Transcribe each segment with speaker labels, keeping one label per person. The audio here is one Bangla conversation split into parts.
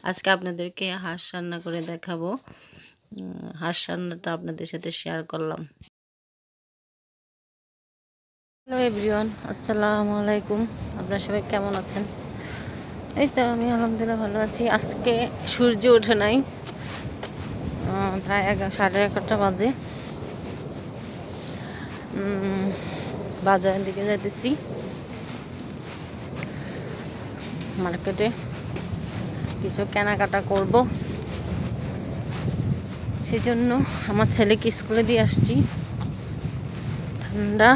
Speaker 1: আজকে আপনাদেরকে হাঁস রান্না করে দেখাবো। হাঁস রান্নাটা আপনাদের সাথে শেয়ার করলাম। হ্যালো এভরিওয়ান, আসসালামু আলাইকুম। আপনারা সবাই কেমন আছেন? এই তো আমি আলহামদুলিল্লাহ ভালো আছি। আজকে সূর্য ওঠে নাই, প্রায় 11:30 বাজে। বাজারের দিকে যাইতেছি, মার্কেটে কিছু কেনাকাটা করব। সেজন্য আমার ছেলেকে স্কুলে দিয়ে আসছি। ঠান্ডা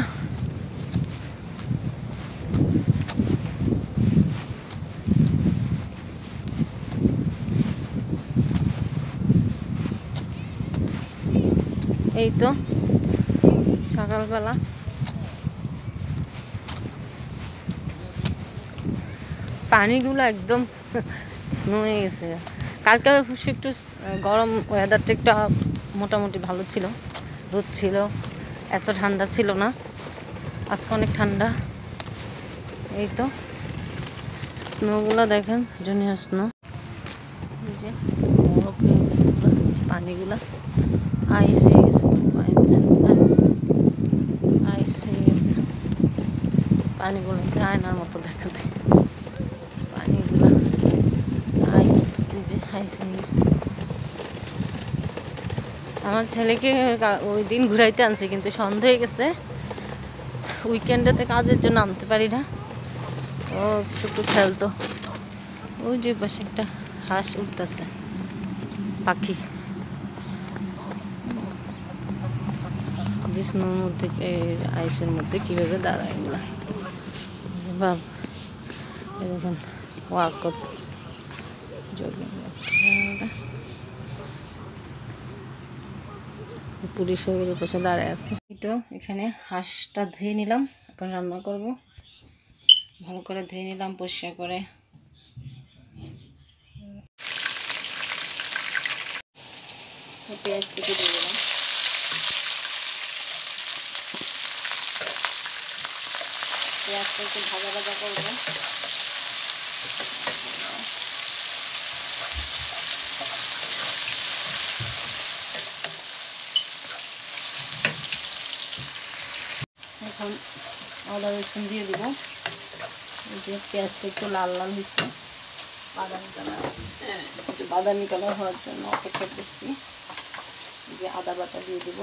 Speaker 1: এই তো সকালবেলা পানিগুলো একদম স্নো হয়ে গেছে। কালকে অবশ্য একটু গরম, ওয়েদারটা একটু মোটামুটি ভালো ছিল, রোদ ছিল, এত ঠান্ডা ছিল না। আজকে অনেক ঠান্ডা। এই তো স্নোগুলো দেখেন, জুনিয়র স্নো, বরফ হয়ে গেছে পানিগুলা, আইস হয়ে গেছে, আইস হয়ে গেছে। পানিগুলো আয়নার মতো দেখা যায়, পানিগুলো আইস, এই যে আইস হয়ে গেছে। আমার ছেলেকে ওই দিন ঘুরাইতে আনছি, কিন্তু সন্ধ্যা হয়ে গেছে। উইকেন্ডেতে কাজের জন্য আনতে পারি না। ও একটু খেলতো। ওই যে পাশে একটা হাঁস উঠতেছে, পাখি। যে স্নোর মধ্যে, আইসের মধ্যে কিভাবে দাঁড়ায় এগুলা, বাব দেখেন ওয়াক করতেছে। পুলিশ ওর পাশে দাঁড়ায় আছে। তো এখানে হাঁসটা ধুয়ে নিলাম, এখন রান্না করব। ভালো করে ধুয়ে নিলাম পরিষ্কার করে। পেঁয়াজ কেটে দিয়ে দিলাম। পেঁয়াজটা একটু ভাজা ভাজা করবো। এখন আদা রসুন দিয়ে দিব। এই যে পেঁয়াজটা একটু লাল লাল হয়েছে, বাদামি কালার, একটু বাদামি কালার হওয়ার জন্য অপেক্ষা করছি। যে আদা বাটা দিয়ে দিব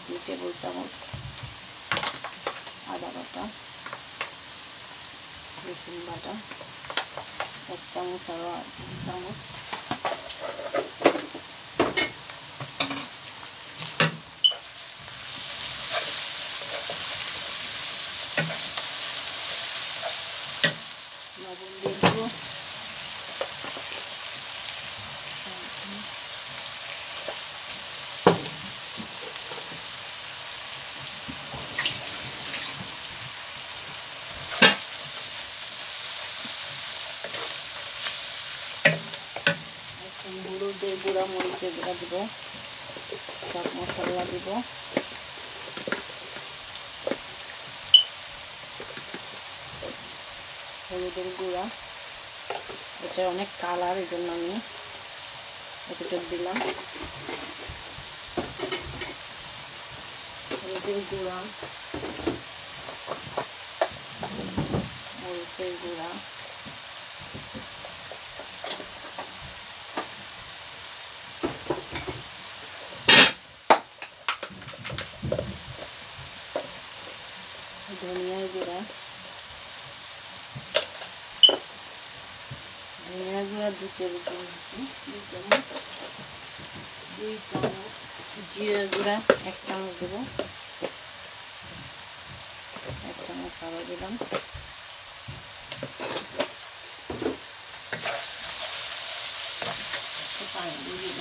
Speaker 1: 2 টেবিল চামচ আদা বাটা, রসুন বাটা 1 চামচ, আরও 1 চামচ, লবণ দিয়ে দিব, হলুদের গুঁড়া, মরিচের গুঁড়া দিব, সব মশলা দিব, হলুদের গুঁড়া, এটা অনেক কালার, এই জন্য আমি এতটুকু দিলাম। হলুদের গুঁড়া, মরিচের গুঁড়া, ধনিয়ার গুঁড়া, ধনিয়ার গুঁড়া 2 টেবিল চামচ, 2 চামচ, জিরার গুঁড়া 1 চামচ দেব, 1 চামচ আরও দিলাম, পানি দিয়ে দিব।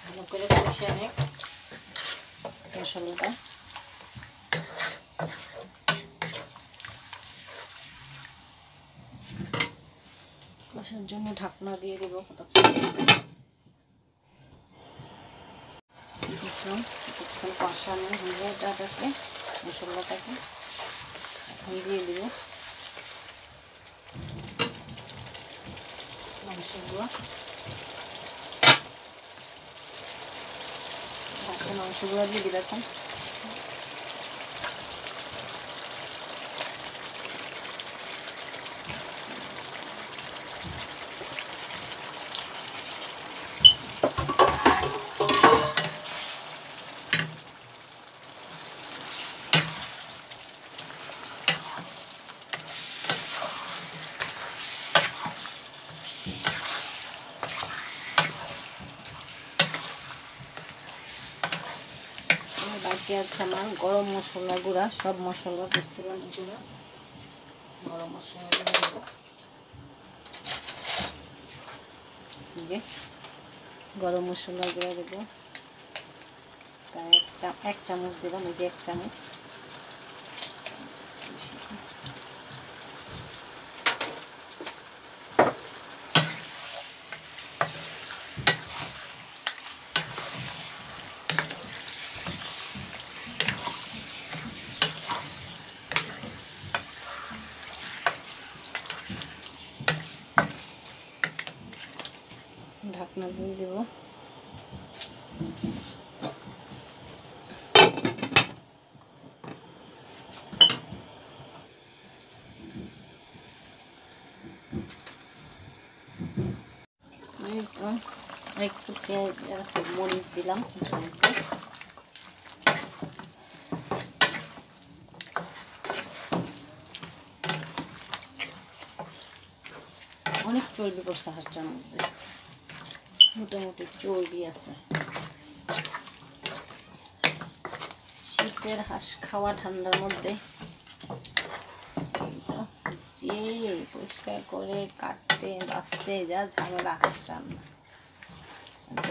Speaker 1: ভালো করে কষে নে। মশলাটা। কষার জন্য ঢাকনা দিয়ে দেবো কতক্ষণ কষানো হয়ে ডাটাকে মশলাটাকে এখন দিয়ে দেব মাংসগুলো। মাংসগুলো দিয়ে দিলাম। বাকি আছে আমার গরম মশলা গুঁড়া, সব মশলা করছিলাম এগুলো গরম মশলা দেবো। যে গরম মশলা গুঁড়া দেবো তাই 1 চামচ দিলাম, এই যে 1 চামচ। ঢাকনা দিয়ে দেব। একটু পেঁয়াজ মরিচ দিলাম, অনেক চর্বি করছে হাঁসটার মধ্যে, মোটামুটি চর্বি আছে। শীতের হাঁস খাওয়া ঠান্ডার মধ্যে যে পরিষ্কার করে কাটতে বাছতে যা ঝামেলা হাঁস রান্না,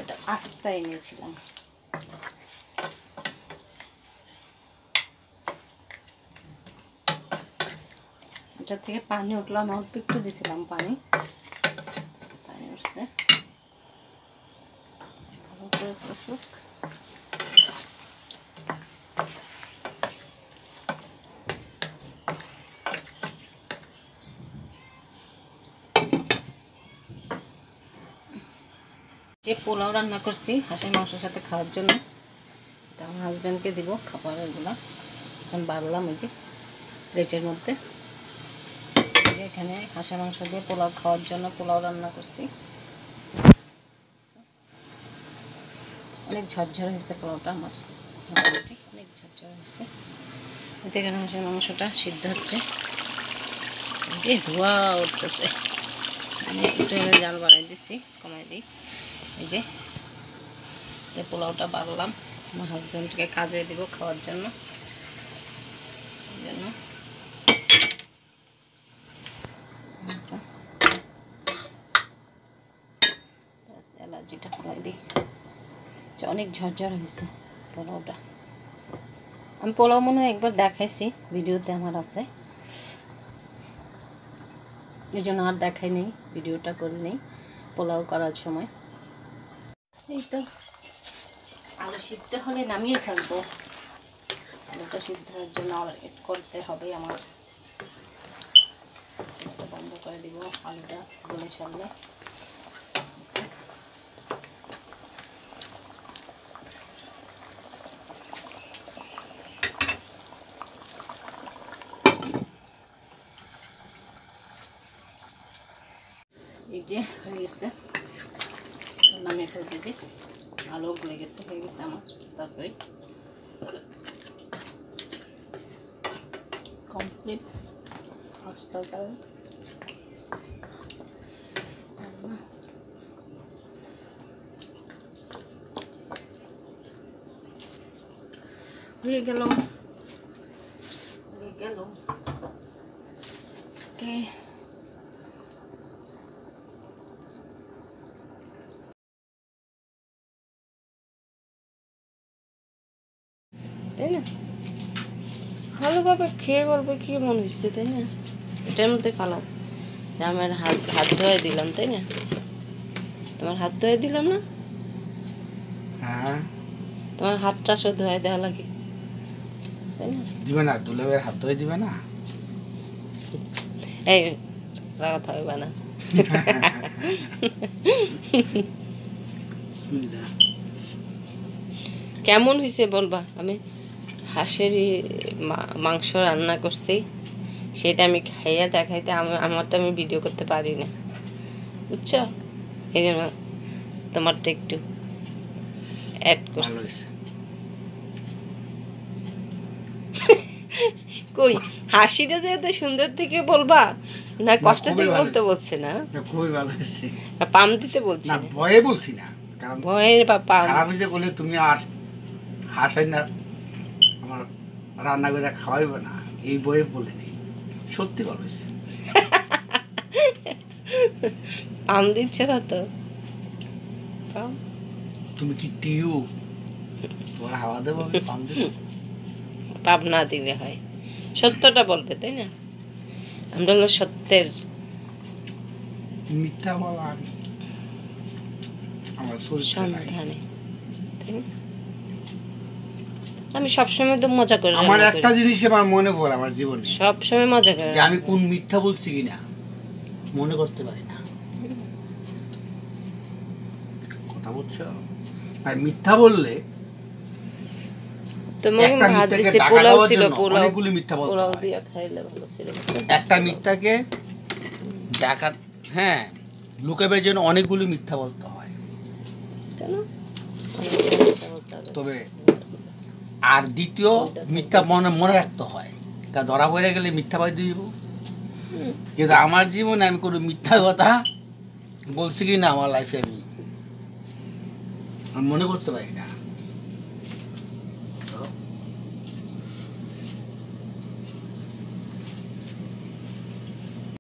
Speaker 1: এটা আস্তে এনেছিলাম। এটার থেকে পানি উঠলো, আমি অল্প একটু দিছিলাম পানি উঠছে। ভালো করে কষুক। যে পোলাও রান্না করছি হাঁসের মাংসের সাথে খাওয়ার জন্য, এটা আমার হাজব্যান্ডকে দিব খাবার। এগুলো এখন বাড়লাম ওই যে প্লেটের মধ্যে। এখানে হাঁসের মাংস দিয়ে পোলাও খাওয়ার জন্য পোলাও রান্না করছি। অনেক ঝরঝর হয়েছে পোলাওটা আমার, অনেক ঝরঝর হয়েছে। এতে এখানে হাঁসের মাংসটা সিদ্ধ হচ্ছে, যে ধোয়া উঠতেছে। আমি একটু জাল বাড়াই দিচ্ছি, কমাই দিই। এই যে পোলাওটা বাড়লাম, আমার হাজব্যান্ডকে কাজে দিব খাওয়ার জন্য। এলার্জিটা ফেলাই দিই। অনেক ঝরঝর হয়েছে পোলাওটা। আমি পোলাও মনে হয় একবার দেখাইছি, ভিডিওতে আমার আছে, এই জন্য আর দেখাই নেই, ভিডিওটা করি নেই পোলাও করার সময়। এই তো আলু সিদ্ধ হলে নামিয়ে ফেলবো। আলুটা সিদ্ধ হওয়ার জন্য ওয়েট করতে হবে আমার। বন্ধ করে দিব আলুটা গলে সারলে। এই যে হয়ে গেছে, নামিয়ে ফেলতে যে আলু গলে গেছে, হয়ে গেছে আমার তরকারি কমপ্লিট। হাঁস তরকারি হয়ে গেল। ওকে, তাই না? ভালোভাবে খেয়ে বলবে কি মনে হচ্ছে, তাই না? এটার মধ্যে ফালাম, আমার হাত হাত ধোয়াই দিলাম, তাই না? তোমার হাত ধোয়াই দিলাম না?
Speaker 2: হ্যাঁ,
Speaker 1: তোমার হাতটা শুধু ধোয়াই দেওয়া লাগে, তাই না?
Speaker 2: দিবে না, দুলাবের হাত ধুয়ে দিবে না।
Speaker 1: এই কথা হইবা না।
Speaker 2: বিসমিল্লাহ।
Speaker 1: কেমন হয়েছে বলবা? আমি হাঁসেরই মাংস রান্না করছি, সেটা আমি খাইয়া দেখাইতে আমারটা আমি ভিডিও করতে পারি না, বুঝছো? এই জন্য তোমারটা একটু অ্যাড
Speaker 2: ভালো
Speaker 1: করছি।
Speaker 2: হয়েছে।
Speaker 1: কই হাসিটা যে এত সুন্দর থেকে বলবা না কষ্ট
Speaker 2: খুবই
Speaker 1: থেকে
Speaker 2: ভালো
Speaker 1: বলতে
Speaker 2: হয়েছে।
Speaker 1: বলছে না,
Speaker 2: খুবই ভালো হয়েছে।
Speaker 1: পাম দিতে বলছে
Speaker 2: না,
Speaker 1: না,
Speaker 2: ভয়ে বলছি না, কারণ
Speaker 1: ভয়ের বা পাম।
Speaker 2: খারাপ হয়েছে বলে তুমি আর হাসাই না, আমার রান্না করে খাওয়াইবে না, এই বয়ে বলে নেই। সত্যি ভালো হয়েছে।
Speaker 1: পাম দিচ্ছে না তো, পাম
Speaker 2: তুমি কি টিউ তোমার হাওয়া দেবো, আমি পাম দেবো?
Speaker 1: পাপ না দিলে হয়, সত্যটা বলবে, তাই না? আমরা হলো সত্যের
Speaker 2: মিথ্যা বলা আমি আমার চরিত্রে নাই।
Speaker 1: সন্ধানে, তাই না? আমি সবসময় তো মজা করে
Speaker 2: আমার
Speaker 1: রান্না
Speaker 2: একটা
Speaker 1: করি,
Speaker 2: জিনিস আমার মনে পড়ে আমার জীবনে,
Speaker 1: সবসময় মজা করে
Speaker 2: যে আমি
Speaker 1: রান্না
Speaker 2: কোন
Speaker 1: করি।
Speaker 2: মিথ্যা বলছি কিনা মনে করতে পারি না। কথা বলছো? আর মিথ্যা বললে
Speaker 1: তোমাকে
Speaker 2: একটা
Speaker 1: ভাত
Speaker 2: মিথ্যাকে
Speaker 1: দিছে,
Speaker 2: ঢাকা
Speaker 1: পোলাও
Speaker 2: দেওয়ার
Speaker 1: ছিল,
Speaker 2: জন্য
Speaker 1: পোলাও
Speaker 2: অনেকগুলি মিথ্যা বলতে
Speaker 1: পোলাও
Speaker 2: হয়।
Speaker 1: দিয়ে খাইলে ভালো ছিল, বুঝছো?
Speaker 2: একটা মিথ্যাকে ঢাকা, হ্যাঁ, লুকাবার জন্য অনেকগুলি মিথ্যা বলতে হয়।
Speaker 1: কেন? অনেক মিথ্যা বলতে হবে।
Speaker 2: তবে আর দ্বিতীয় মিথ্যা মনে মনে রাখতে হয়, কারণ ধরা পড়ে গেলে মিথ্যা বাই দিব। কিন্তু আমার জীবনে আমি কোনো মিথ্যা কথা বলছি কি না আমার লাইফে আমি মনে করতে পারি না।